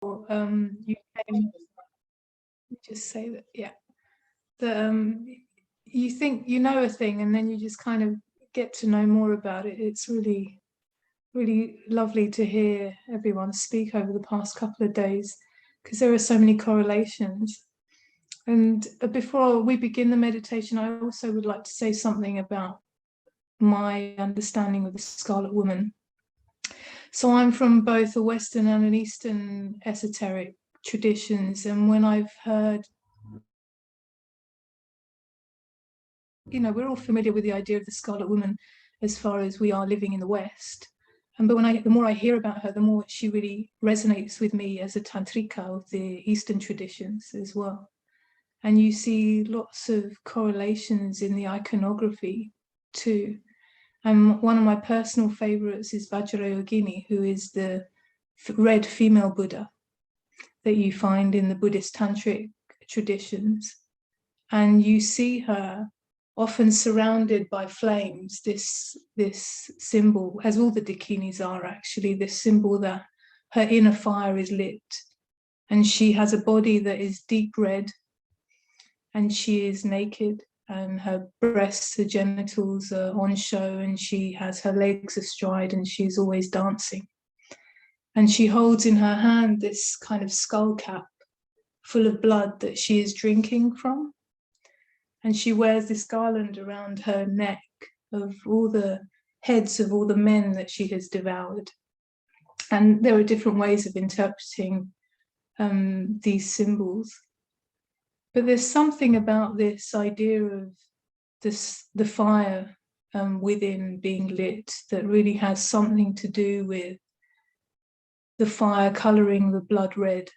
you came, just say that, yeah, that you think you know a thing and then you just kind of get to know more about it. It's really, really lovely to hear everyone speak over the past couple of days, because there are so many correlations. And before we begin the meditation, I also would like to say something about my understanding of the Scarlet Woman. So I'm from both a Western and an Eastern esoteric traditions, and when I've heard, we're all familiar with the idea of the Scarlet Woman as far as we are living in the West. But the more I hear about her, the more she really resonates with me as a tantrika of the Eastern traditions as well. And you see lots of correlations in the iconography too. And one of my personal favorites is Vajrayogini, who is the red female Buddha that you find in the Buddhist tantric traditions. And you see her often surrounded by flames, this symbol, as all the dakinis are actually, this symbol that her inner fire is lit. And she has a body that is deep red, and she is naked, and her breasts, her genitals are on show, and she has her legs astride, and she's always dancing. And she holds in her hand this kind of skull cap full of blood that she is drinking from. And she wears this garland around her neck of all the heads of all the men that she has devoured. And there are different ways of interpreting these symbols. But there's something about this idea of the fire within being lit that really has something to do with the fire coloring the blood red,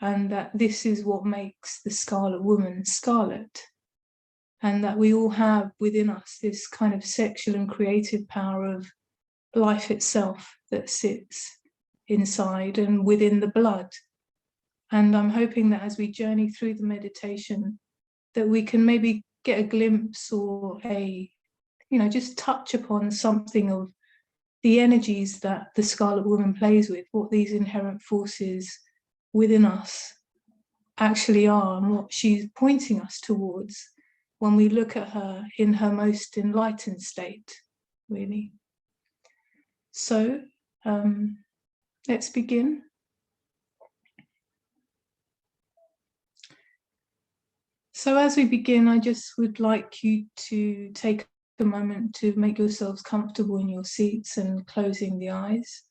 and that this is what makes the Scarlet Woman scarlet, and that we all have within us this kind of sexual and creative power of life itself that sits inside and within the blood. And I'm hoping that as we journey through the meditation, that we can maybe get a glimpse or just touch upon something of the energies that the Scarlet Woman plays with, what these inherent forces within us actually are, and what she's pointing us towards when we look at her in her most enlightened state, really. So let's begin. So as we begin, I just would like you to take a moment to make yourselves comfortable in your seats and closing the eyes.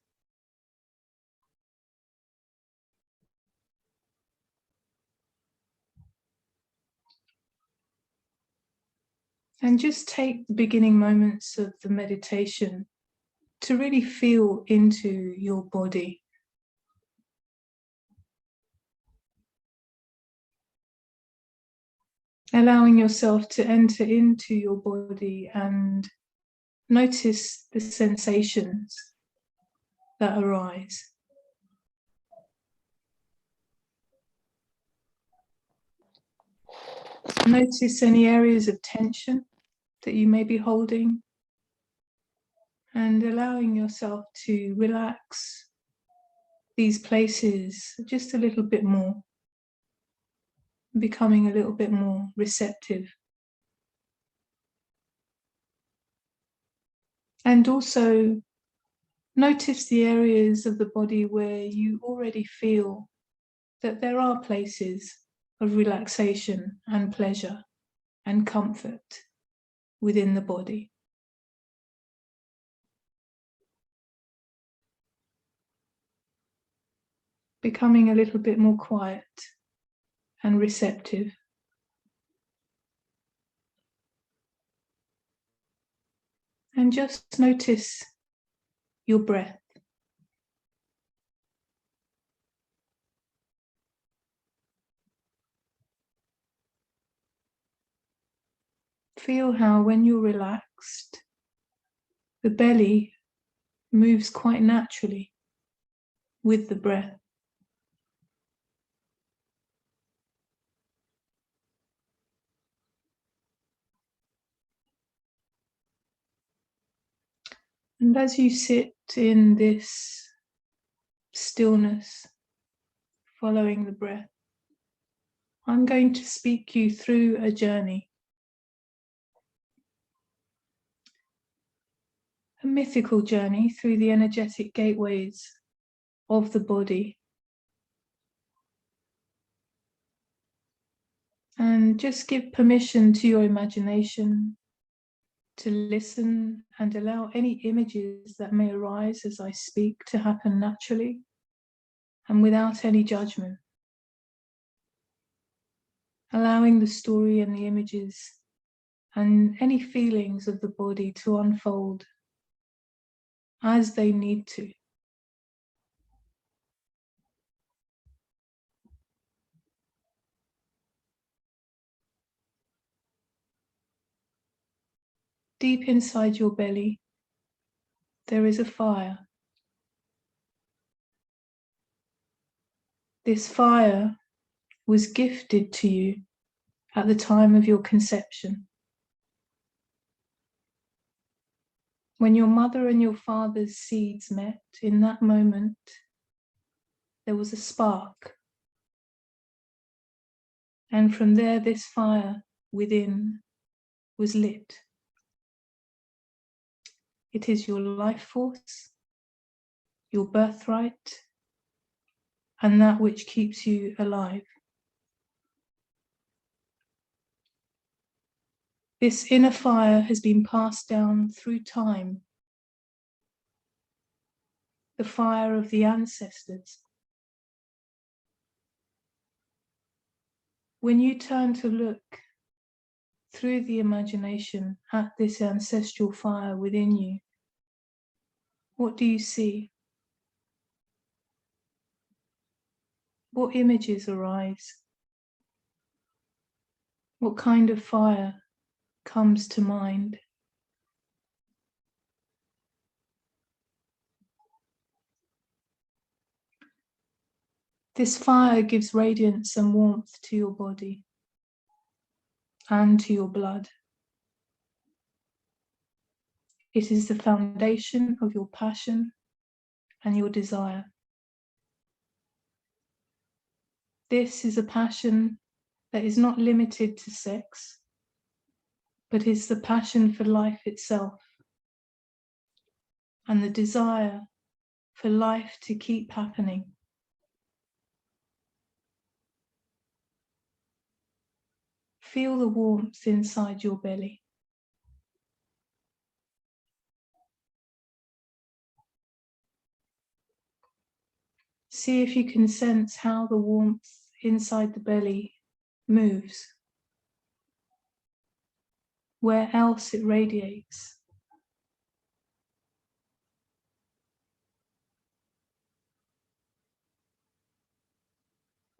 And just take the beginning moments of the meditation to really feel into your body. Allowing yourself to enter into your body and notice the sensations that arise. Notice any areas of tension that you may be holding, and allowing yourself to relax these places just a little bit more, becoming a little bit more receptive. And also notice the areas of the body where you already feel that there are places of relaxation and pleasure and comfort within the body. Becoming a little bit more quiet and receptive. And just notice your breath. Feel how when you're relaxed, the belly moves quite naturally with the breath. And as you sit in this stillness, following the breath. I'm going to speak you through a journey, a mythical journey through the energetic gateways of the body. And just give permission to your imagination to listen and allow any images that may arise as I speak to happen naturally and without any judgment. Allowing the story and the images and any feelings of the body to unfold as they need to. Deep inside your belly, there is a fire. This fire was gifted to you at the time of your conception. When your mother and your father's seeds met, in that moment, there was a spark. And from there, this fire within was lit. It is your life force, your birthright, and that which keeps you alive. This inner fire has been passed down through time, the fire of the ancestors. When you turn to look through the imagination at this ancestral fire within you, what do you see? What images arise? What kind of fire comes to mind? This fire gives radiance and warmth to your body and to your blood. It is the foundation of your passion and your desire. This is a passion that is not limited to sex, but is the passion for life itself and the desire for life to keep happening. Feel the warmth inside your belly. See if you can sense how the warmth inside the belly moves, where else it radiates.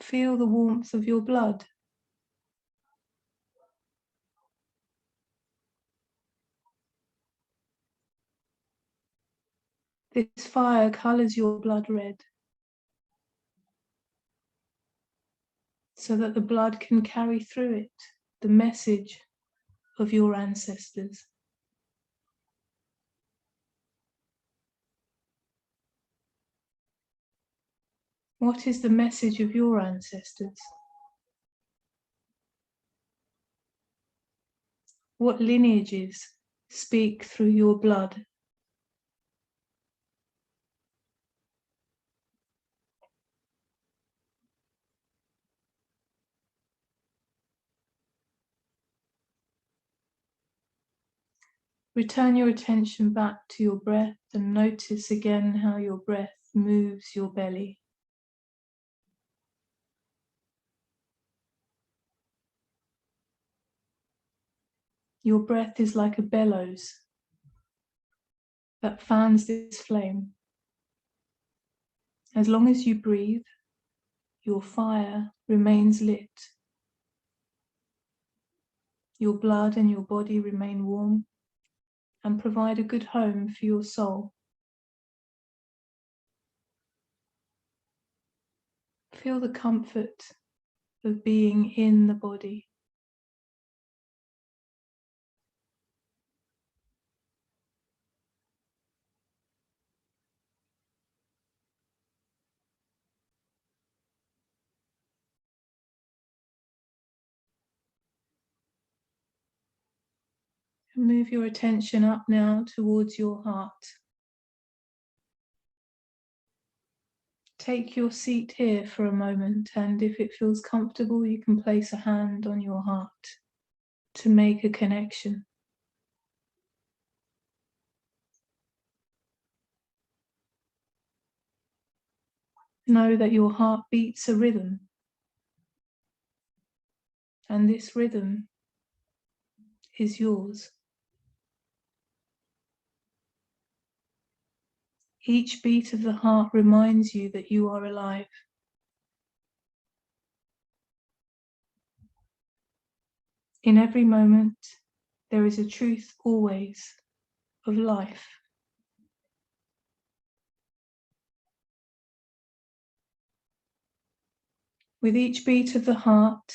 Feel the warmth of your blood. This fire colors your blood red, so that the blood can carry through it the message of your ancestors. What is the message of your ancestors? What lineages speak through your blood? Return your attention back to your breath and notice again how your breath moves your belly. Your breath is like a bellows that fans this flame. As long as you breathe, your fire remains lit. Your blood and your body remain warm and provide a good home for your soul. Feel the comfort of being in the body. Move your attention up now towards your heart. Take your seat here for a moment, and if it feels comfortable, you can place a hand on your heart to make a connection. Know that your heart beats a rhythm, and this rhythm is yours. Each beat of the heart reminds you that you are alive. In every moment, there is a truth always of life. With each beat of the heart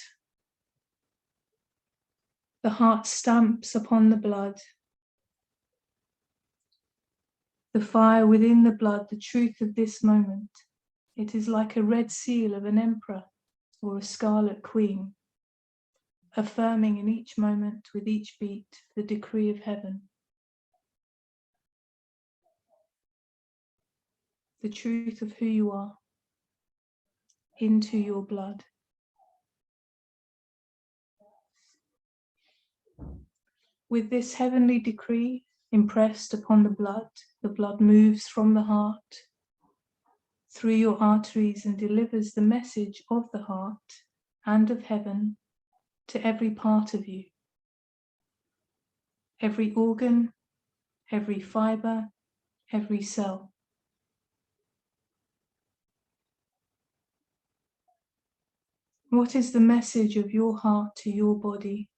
stamps upon the blood. The fire within the blood, the truth of this moment. It is like a red seal of an emperor or a scarlet queen, affirming in each moment, with each beat, the decree of heaven. The truth of who you are into your blood. With this heavenly decree impressed upon the blood moves from the heart through your arteries and delivers the message of the heart and of heaven to every part of you. Every organ, every fiber, every cell. What is the message of your heart to your body?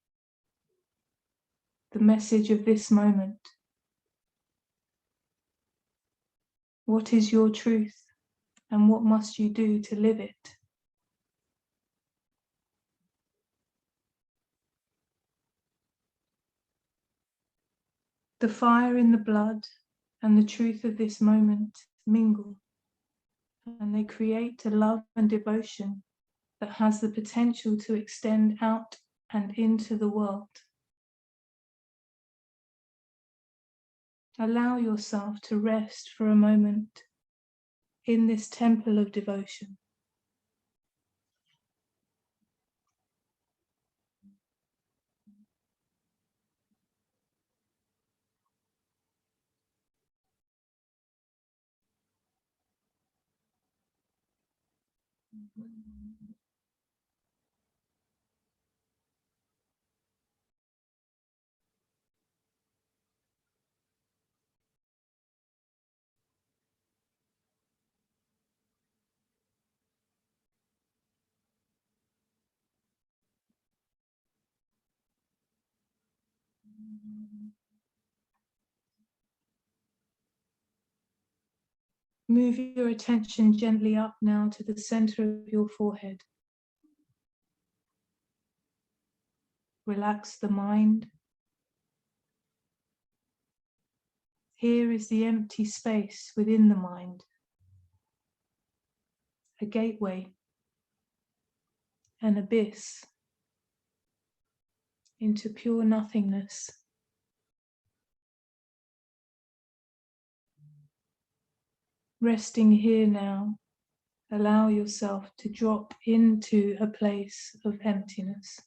The message of this moment. What is your truth, and what must you do to live it? The fire in the blood and the truth of this moment mingle, and they create a love and devotion that has the potential to extend out and into the world. Allow yourself to rest for a moment in this temple of devotion. Move your attention gently up now to the center of your forehead. Relax the mind. Here is the empty space within the mind, a gateway, an abyss into pure nothingness. Resting here now, allow yourself to drop into a place of emptiness.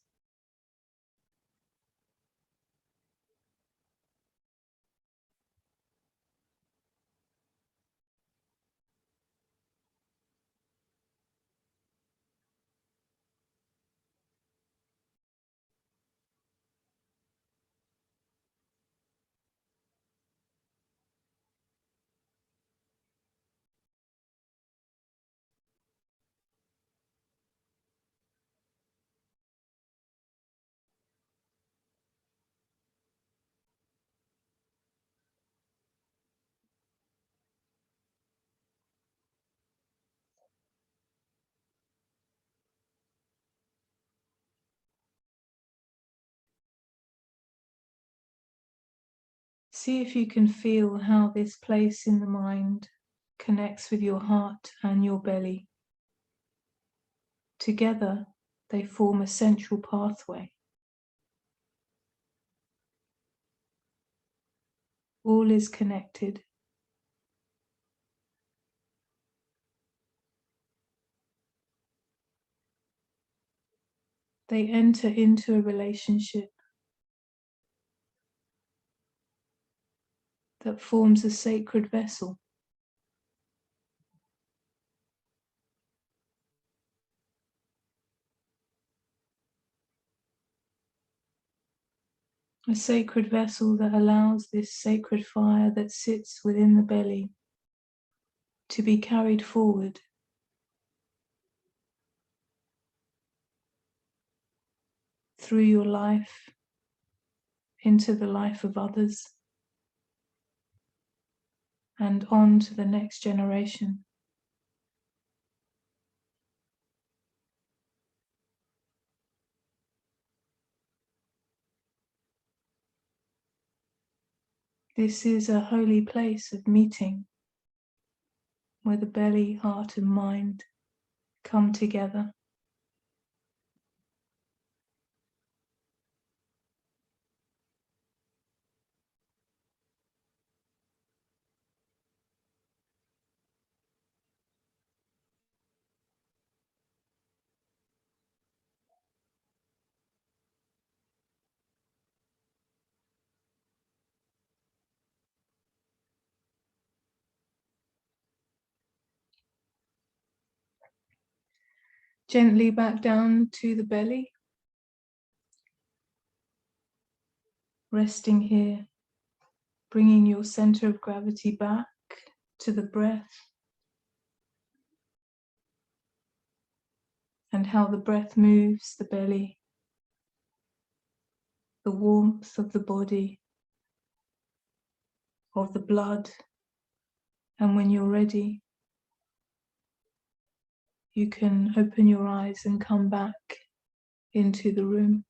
See if you can feel how this place in the mind connects with your heart and your belly. Together, they form a central pathway. All is connected. They enter into a relationship that forms a sacred vessel. A sacred vessel that allows this sacred fire that sits within the belly to be carried forward through your life into the life of others and on to the next generation. This is a holy place of meeting where the belly, heart and mind come together. Gently back down to the belly, resting here, bringing your center of gravity back to the breath and how the breath moves the belly, the warmth of the body, of the blood, and when you're ready, you can open your eyes and come back into the room.